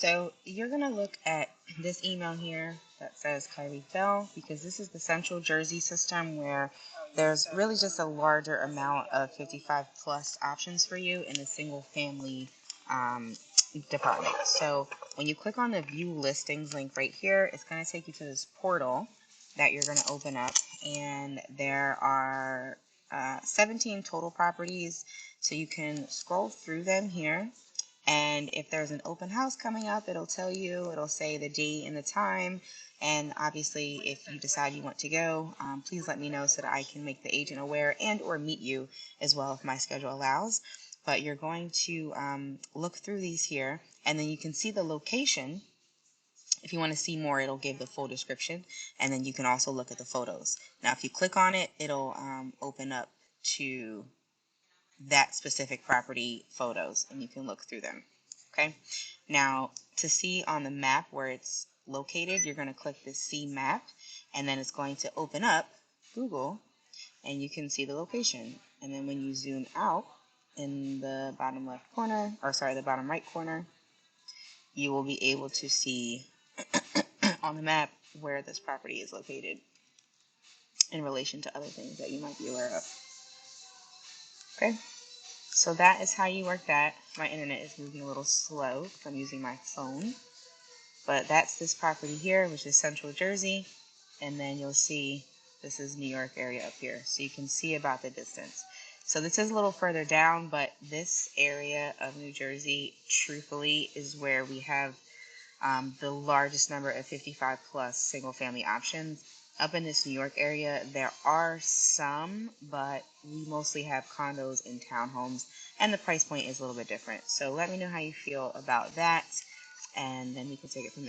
So you're going to look at this email here that says Kylie Bell, because this is the Central Jersey system where there's really just a larger amount of 55 plus options for you in the single family department. So when you click on the view listings link right here, it's going to take you to this portal that you're going to open up, and there are 17 total properties, so you can scroll through them here. And if there's an open house coming up, it'll tell you, it'll say the date and the time. And obviously, if you decide you want to go, please let me know so that I can make the agent aware and or meet you as well if my schedule allows. But you're going to look through these here, and then you can see the location. If you want to see more, it'll give the full description, and then you can also look at the photos. Now, if you click on it, it'll open up to that specific property photos, and you can look through them. Okay, now to see on the map where it's located, you're going to click the see map, and then it's going to open up Google, and you can see the location. And then when you zoom out in the bottom left corner, or sorry, the bottom right corner, you will be able to see on the map where this property is located in relation to other things that you might be aware of. Okay. So that is how you work that. My internet is moving a little slow because I'm using my phone. But that's this property here, which is Central Jersey. And then you'll see this is New York area up here. So you can see about the distance. So this is a little further down, but this area of New Jersey, truthfully, is where we have the largest number of 55 plus single family options. Up in this New York area, there are some, but we mostly have condos and townhomes, and the price point is a little bit different. So let me know how you feel about that, and then we can take it from there.